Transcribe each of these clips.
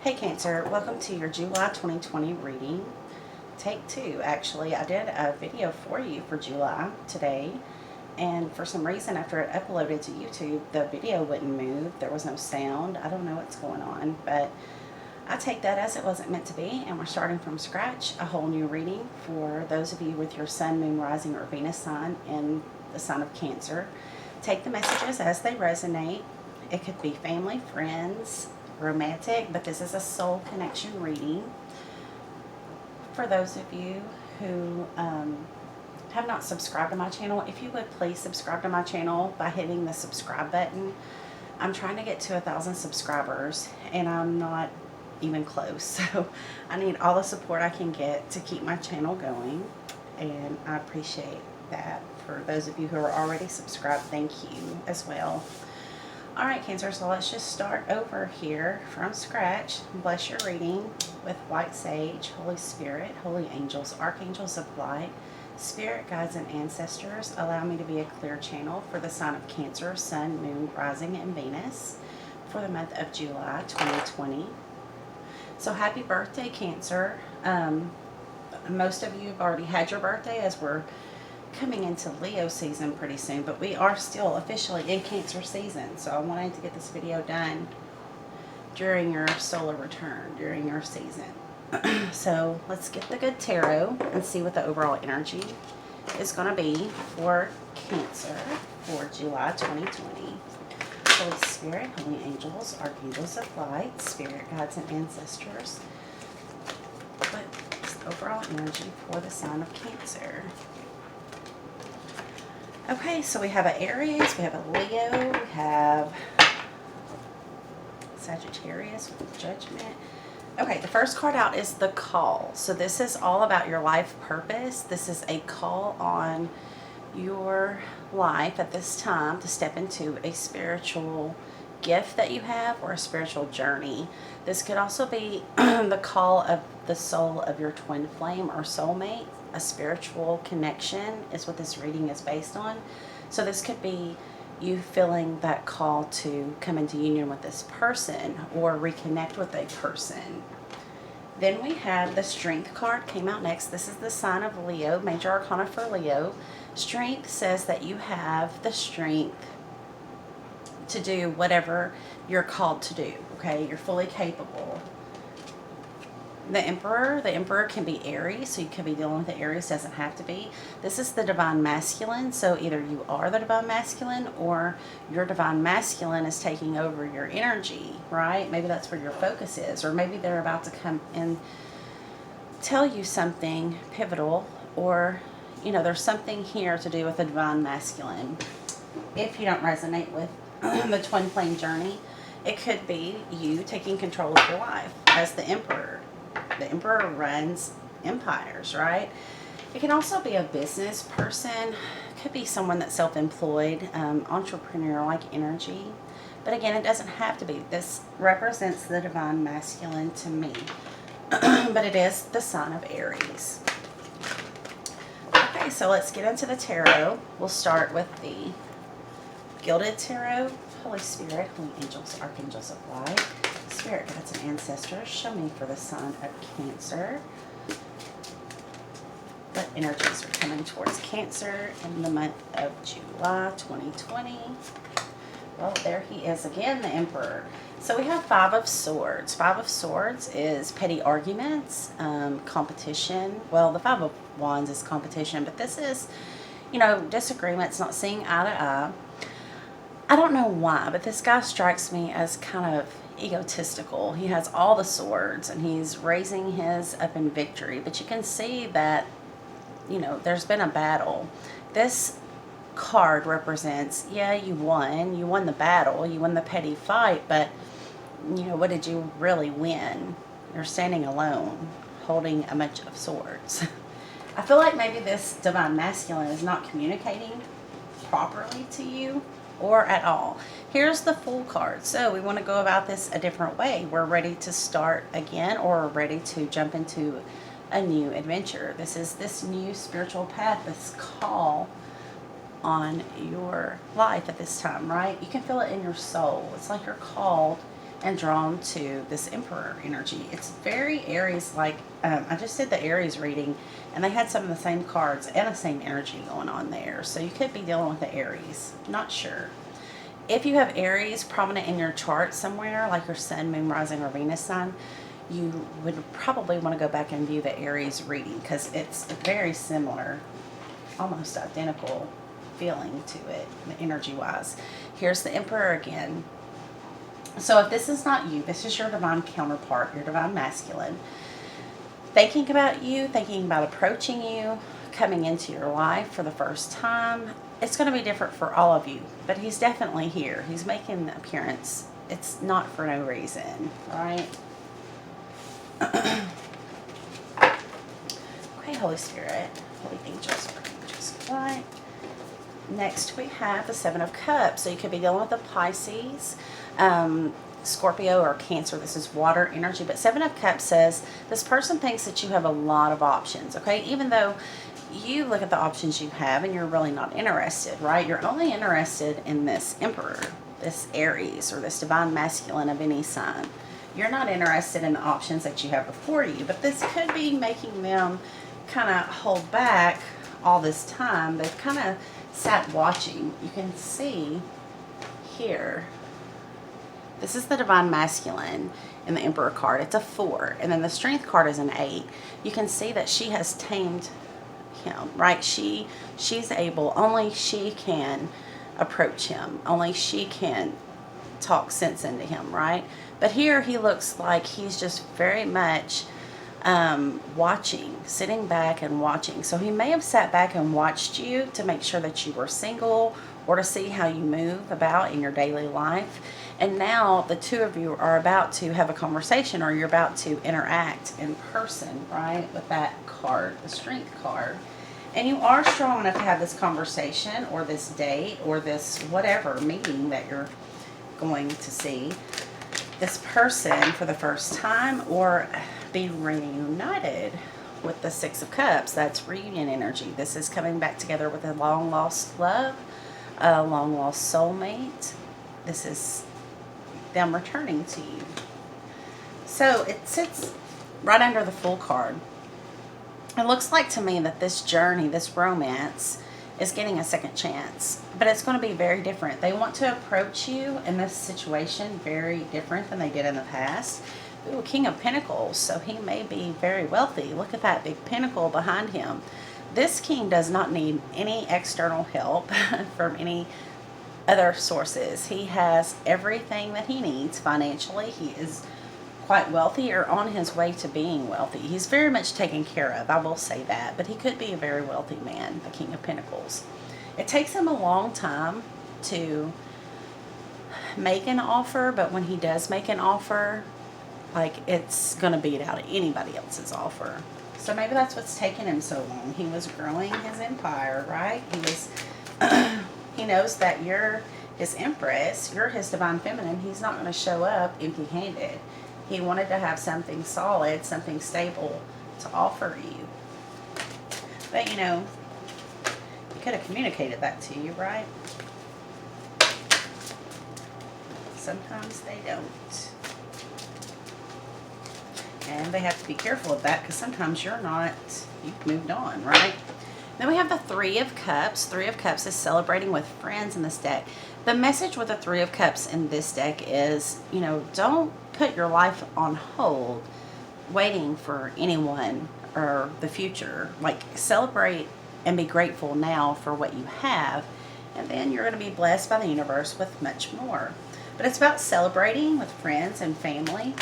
Hey Cancer, welcome to your July 2020 reading. Take two, actually. I did a video for you for July today, and for some reason after it uploaded to YouTube, the video wouldn't move. There was no sound. I don't know what's going on, but I take that as it wasn't meant to be, and we're starting from scratch, a whole new reading for those of you with your Sun, Moon, Rising, or Venus sign in the sign of Cancer. Take the messages as they resonate. It could be family, friends, romantic, but this is a soul connection reading. For those of you who have not subscribed to my channel, if you would please subscribe to my channel by hitting the subscribe button. I'm trying to get to 1,000 subscribers and I'm not even close, so I need all the support I can get to keep my channel going, and I appreciate that. For those of you who are already subscribed, thank you as well. Alright Cancer, so let's just start over here from scratch. Bless your reading with white sage, Holy Spirit, holy angels, archangels of light, spirit guides and ancestors. Allow me to be a clear channel for the sign of Cancer, Sun, Moon, Rising, and Venus for the month of July 2020. So happy birthday Cancer. Most of you have already had your birthday as we're coming into Leo season pretty soon, but we are still officially in Cancer season, so I wanted to get this video done during your solar return, during your season. So let's get the good tarot and see what the overall energy is going to be for Cancer for July 2020. Holy Spirit, holy angels, archangels of light, spirit guides and ancestors. What is the overall energy for the sign of Cancer? Okay, so we have an Aries, we have a Leo, we have Sagittarius with Judgment. Okay, the first card out is the call. So this is all about your life purpose. This is a call on your life at this time to step into a spiritual gift that you have or a spiritual journey. This could also be the call of the soul of your twin flame or soulmate. A spiritual connection is what this reading is based on. So this could be you feeling that call to come into union with this person or reconnect with a person. Then we have the Strength card came out next. This is the sign of Leo, Major Arcana for Leo. Strength says that you have the strength to do whatever you're called to do. Okay, you're fully capable. The Emperor can be Aries, so you could be dealing with the Aries, doesn't have to be. This is the Divine Masculine, so either you are the Divine Masculine or your Divine Masculine is taking over your energy, right? Maybe that's where your focus is, or maybe they're about to come and tell you something pivotal, or, you know, there's something here to do with the Divine Masculine. If you don't resonate with the twin flame journey, it could be you taking control of your life as the Emperor. The Emperor runs empires, right? It can also be a business person. It could be someone that's self-employed, entrepreneur-like energy. But again, it doesn't have to be. This represents the Divine Masculine to me. But it is the sign of Aries. Okay, so let's get into the tarot. We'll start with the Gilded Tarot. Holy Spirit, holy angels, archangels of light, spirit guides and ancestors, show me for the sign of Cancer what energies are coming towards Cancer in the month of July 2020. Well, there he is again, the Emperor. So we have Five of Swords. Five of Swords is petty arguments, competition. Well, the Five of Wands is competition, but this is, you know, disagreements, not seeing eye to eye. I don't know why, but this guy strikes me as kind of egotistical. He has all the swords and he's raising his up in victory, but you can see that, you know, there's been a battle. This card represents, yeah, you won the battle, you won the petty fight, but, you know, what did you really win? You're standing alone, holding a bunch of swords. I feel like maybe this Divine Masculine is not communicating properly to you, or at all. Here's the Fool card. So we want to go about this a different way. We're ready to start again, or we're ready to jump into a new adventure. This is this new spiritual path, this call on your life at this time, right? You can feel it in your soul. It's like you're called and drawn to this Emperor energy. It's very Aries like. I just did the Aries reading, and they had some of the same cards and the same energy going on there. So you could be dealing with the Aries. Not sure. If you have Aries prominent in your chart somewhere, like your Sun, Moon, Rising, or Venus sign, you would probably want to go back and view the Aries reading because it's very similar, almost identical feeling to it, energy-wise. Here's the Emperor again. So if this is not you, this is your divine counterpart, your divine masculine, thinking about you, thinking about approaching you, coming into your life for the first time. It's going to be different for all of you, but he's definitely here. He's making an appearance. It's not for no reason, right? Okay, Holy Spirit, Holy Angels, Angels, right? Next we have the Seven of Cups. So you could be dealing with the Pisces, Scorpio, or Cancer. This is water energy. But Seven of Cups says this person thinks that you have a lot of options, okay? Even though you look at the options you have and you're really not interested, right? You're only interested in this Emperor, this Aries, or this divine masculine of any sign. You're not interested in the options that you have before you. But this could be making them kind of hold back all this time. They've kind of sat watching. You can see here, this is the divine masculine in the Emperor card. It's a 4, and then the Strength card is an 8. You can see that she has tamed him, right? She's able, only she can approach him, only she can talk sense into him, right? But here he looks like he's just very much watching, sitting back and watching. So he may have sat back and watched you to make sure that you were single, or to see how you move about in your daily life. And now the two of you are about to have a conversation, or you're about to interact in person, right? With that card, the Strength card. And you are strong enough to have this conversation, or this date, or this whatever meeting that you're going to see this person for the first time, or be reunited with the Six of Cups. That's reunion energy. This is coming back together with a long lost love, a long lost soulmate. This is them returning to you. So it sits right under the Fool card. It looks like to me that this journey, this romance, is getting a second chance, but it's going to be very different. They want to approach you in this situation very different than they did in the past. Ooh, King of Pentacles, so he may be very wealthy. Look at that big pentacle behind him. This king does not need any external help from any other sources. He has everything that he needs financially. He is quite wealthy, or on his way to being wealthy. He's very much taken care of, I will say that, but he could be a very wealthy man, the King of Pentacles. It takes him a long time to make an offer, but when he does make an offer, like, it's going to beat out anybody else's offer. So maybe that's what's taken him so long. He was growing his empire, right? He was, he knows that you're his Empress, you're his Divine Feminine. He's not going to show up empty-handed. He wanted to have something solid, something stable to offer you. But, you know, he could have communicated that to you, right? Sometimes they don't. And they have to be careful of that, because sometimes you've moved on, right? Then we have the Three of Cups. Three of Cups is celebrating with friends in this deck. The message with the Three of Cups in this deck is, you know, don't put your life on hold waiting for anyone or the future. Like, celebrate and be grateful now for what you have, and then you're going to be blessed by the universe with much more. But it's about celebrating with friends and family.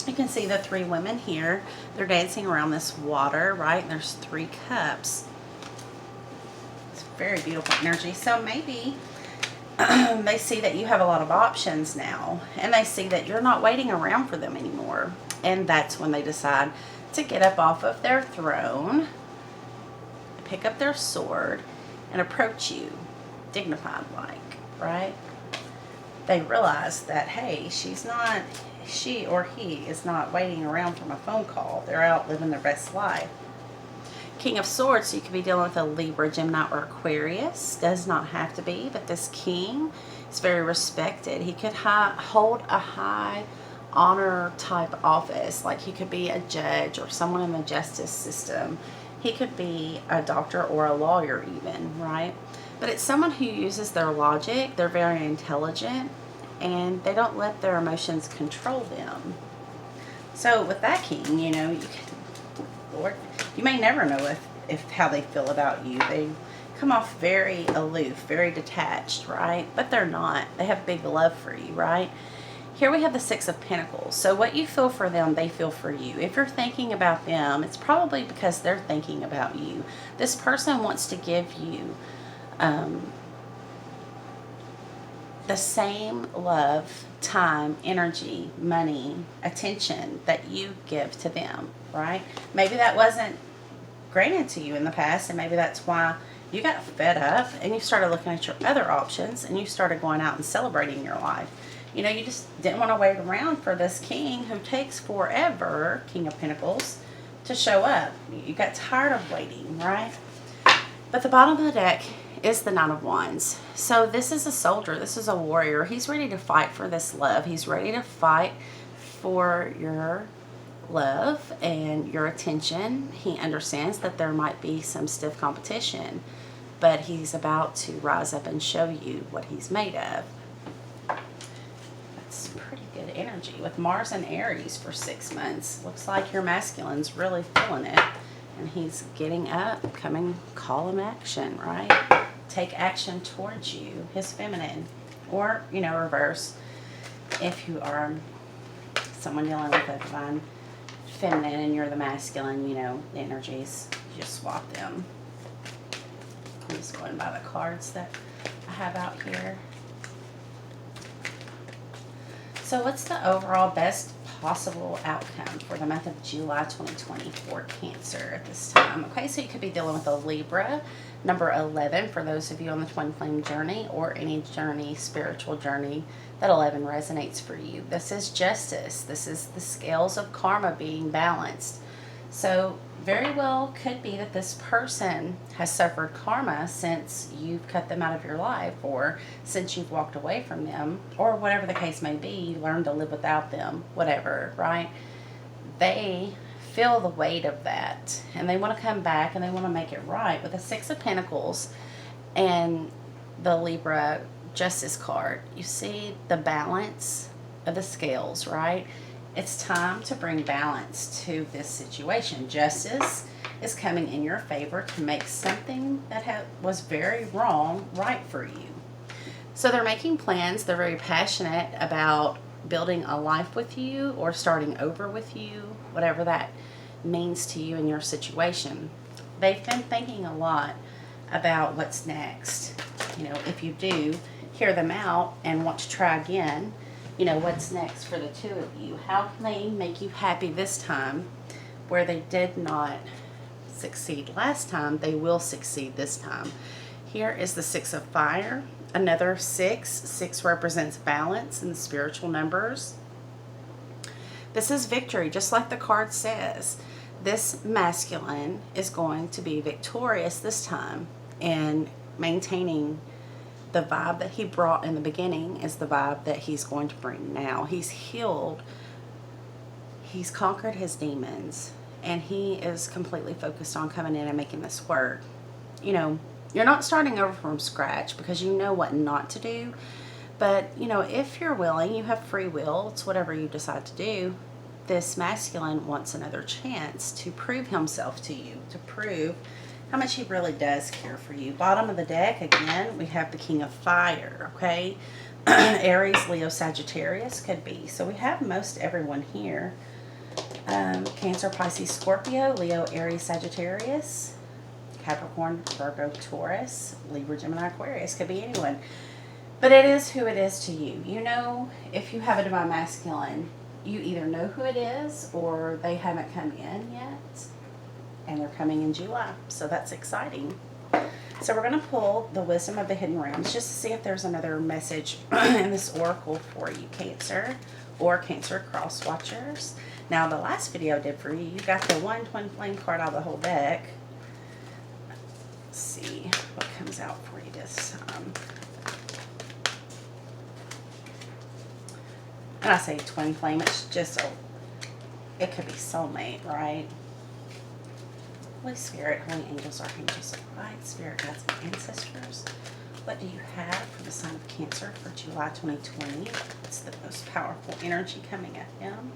You can see the three women here. They're dancing around this water, right? And there's 3 cups. It's very beautiful energy. So maybe they see that you have a lot of options now, and they see that you're not waiting around for them anymore. And that's when they decide to get up off of their throne, pick up their sword, and approach you dignified like, right? They realize that, hey, she or he is not waiting around for my phone call. They're out living their best life. King of Swords, so you could be dealing with a Libra, Gemini, or Aquarius. Does not have to be, but this king He's very respected. He could hold a high honor type office. Like he could be a judge or someone in the justice system. He could be a doctor or a lawyer even, right? But it's someone who uses their logic. They're very intelligent and they don't let their emotions control them. So with that king, you know, Lord, you may never know if how they feel about you. They come off very aloof, very detached, right? But they're not. They have big love for you, right? Here we have the Six of Pentacles. So what you feel for them, they feel for you. If you're thinking about them, it's probably because they're thinking about you. This person wants to give you the same love, time, energy, money, attention that you give to them, right? Maybe that wasn't granted to you in the past, and maybe that's why you got fed up and you started looking at your other options and you started going out and celebrating your life. You know, you just didn't want to wait around for this king who takes forever, King of Pentacles, to show up. You got tired of waiting, right? But the bottom of the deck is the Nine of Wands. So this is a soldier. This is a warrior. He's ready to fight for this love. He's ready to fight for your love and your attention. He understands that there might be some stiff competition, but he's about to rise up and show you what he's made of. That's pretty good energy with Mars and Aries for 6 months. Looks like your masculine's really feeling it, and he's getting up, coming, call him action, right? Take action towards you, his feminine, or, you know, reverse. If you are someone dealing with a divine feminine and you're the masculine, you know, the energies, you just swap them. I'm just going by the cards that I have out here. So what's the overall best possible outcome for the month of July 2020 for Cancer at this time? Okay, so you could be dealing with a Libra, number 11, for those of you on the twin flame journey or any journey, spiritual journey, that 11 resonates for you. This is justice. This is the scales of karma being balanced. So very well could be that this person has suffered karma since you've cut them out of your life, or since you've walked away from them, or whatever the case may be, you learned to live without them, whatever, right? They feel the weight of that and they want to come back and they want to make it right. With the Six of Pentacles and the Libra Justice card, you see the balance of the scales, right? It's time to bring balance to this situation. Justice is coming in your favor to make something that was very wrong right for you. So they're making plans. They're very passionate about building a life with you or starting over with you, whatever that means to you in your situation. They've been thinking a lot about what's next. You know, if you do hear them out and want to try again, you know, what's next for the two of you? How can they make you happy this time where they did not succeed last time? They will succeed this time. Here is the Six of Fire, another 6. 6 represents balance and spiritual numbers. This is victory, just like the card says. This masculine is going to be victorious this time, and maintaining the vibe that he brought in the beginning is the vibe that he's going to bring now. He's healed. He's conquered his demons, and he is completely focused on coming in and making this work. You know, you're not starting over from scratch because you know what not to do. But, you know, if you're willing, you have free will. It's whatever you decide to do. This masculine wants another chance to prove himself to you, to prove how much he really does care for you. Bottom of the deck, again, we have the King of Fire, okay? Aries, Leo, Sagittarius could be. So we have most everyone here. Cancer, Pisces, Scorpio, Leo, Aries, Sagittarius, Capricorn, Virgo, Taurus, Libra, Gemini, Aquarius. Could be anyone. But it is who it is to you. You know, if you have a divine masculine, you either know who it is or they haven't come in yet. And they're coming in July. So that's exciting. So we're going to pull the Wisdom of the Hidden Realms just to see if there's another message in this oracle for you, Cancer, or Cancer Cross Watchers. Now, the last video I did for you, you got the one twin flame card out of the whole deck. Let's see what comes out for you this time. when I say twin flame, it's just it could be soulmate, right? Holy Spirit, holy angels, archangels, light, spirit guides, and ancestors. What do you have for the sign of Cancer for July 2020? It's the most powerful energy coming at him.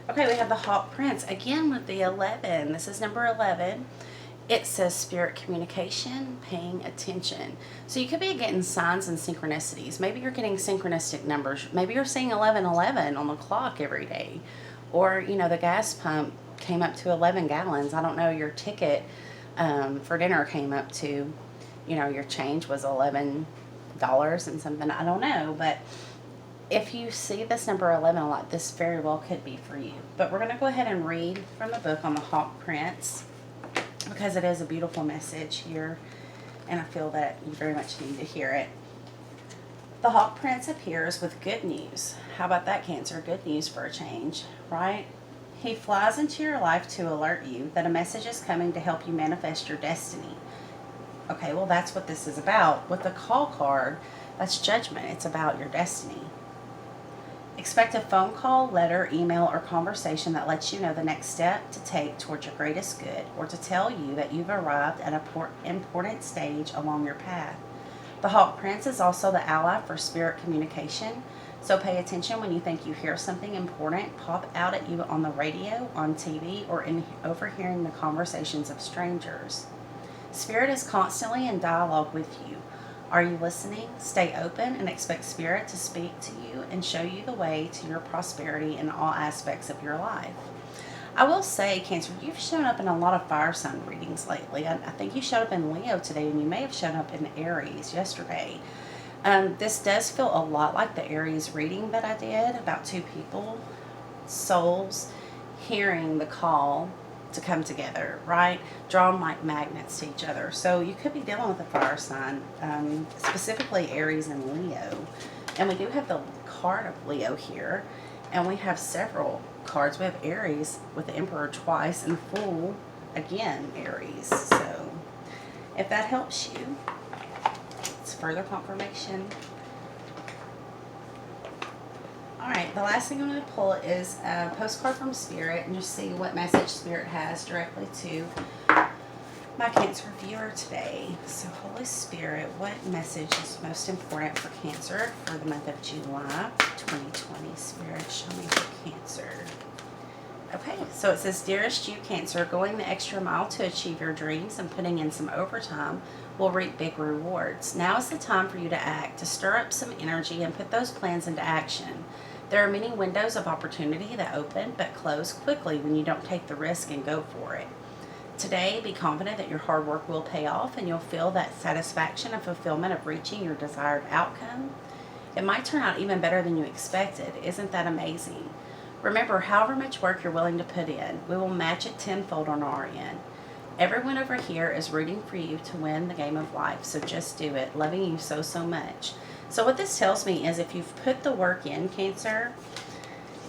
Okay, we have the Hawk Prince again with the 11. This is number 11. It says spirit communication, paying attention. So you could be getting signs and synchronicities. Maybe you're getting synchronistic numbers. Maybe you're seeing 1111 on the clock every day. Or, you know, the gas pump came up to 11 gallons. I don't know, your ticket for dinner came up to, you know, your change was $11 and something. I don't know, but if you see this number 11 a lot, this very well could be for you. But we're going to go ahead and read from the book on the Hawk Prince, because it is a beautiful message here, and I feel that you very much need to hear it. The Hawk Prince appears with good news. How about that, Cancer? Good news for a change, right? He flies into your life to alert you that a message is coming to help you manifest your destiny. Okay, well, that's what this is about. With the call card, that's judgment. It's about your destiny. Expect a phone call, letter, email, or conversation that lets you know the next step to take towards your greatest good, or to tell you that you've arrived at an important stage along your path. The Hawk Prince is also the ally for spirit communication, so pay attention when you think you hear something important pop out at you on the radio, on TV, or in overhearing the conversations of strangers. Spirit is constantly in dialogue with you. Are you listening? Stay open and expect Spirit to speak to you and show you the way to your prosperity in all aspects of your life. I will say, Cancer, you've shown up in a lot of fire sign readings lately. I think you showed up in Leo today, and you may have shown up in Aries yesterday. This does feel a lot like the Aries reading that I did about two people, souls, hearing the call to come together, right? Drawn like magnets to each other. So you could be dealing with a fire sign, specifically Aries and Leo. And we do have the card of Leo here, and we have several cards. We have Aries with the Emperor twice, and Fool again, Aries. So if that helps you, it's further confirmation. Alright, the last thing I'm going to pull is a postcard from Spirit, and just see what message Spirit has directly to my Cancer viewer today. So, Holy Spirit, what message is most important for Cancer for the month of July 2020? Spirit, show me for Cancer. Okay, so it says, Dearest you, Cancer, going the extra mile to achieve your dreams and putting in some overtime will reap big rewards. Now is the time for you to act, to stir up some energy and put those plans into action. There are many windows of opportunity that open but close quickly when you don't take the risk and go for it. Today, be confident that your hard work will pay off, and you'll feel that satisfaction and fulfillment of reaching your desired outcome. It might turn out even better than you expected. Isn't that amazing? Remember, however much work you're willing to put in, we will match it tenfold on our end. Everyone over here is rooting for you to win the game of life, so just do it. Loving you so, so much. So what this tells me is if you've put the work in, Cancer,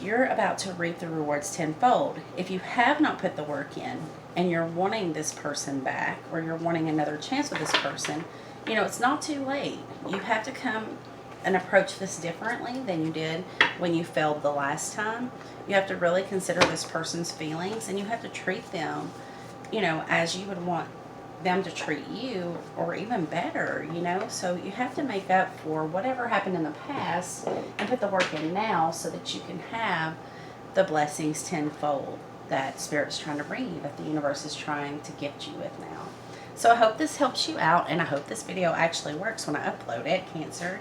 you're about to reap the rewards tenfold. If you have not put the work in and you're wanting this person back, or you're wanting another chance with this person, you know, it's not too late. You have to come and approach this differently than you did when you failed the last time. You have to really consider this person's feelings, and you have to treat them, you know, as you would want them to treat you, or even better, you know. So you have to make up for whatever happened in the past and put the work in now so that you can have the blessings tenfold that Spirit's trying to bring you, that the universe is trying to gift you with now. So I hope this helps you out, and I hope this video actually works when I upload it, Cancer.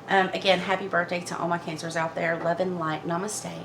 Again, happy birthday to all my Cancers out there. Love and light. Namaste.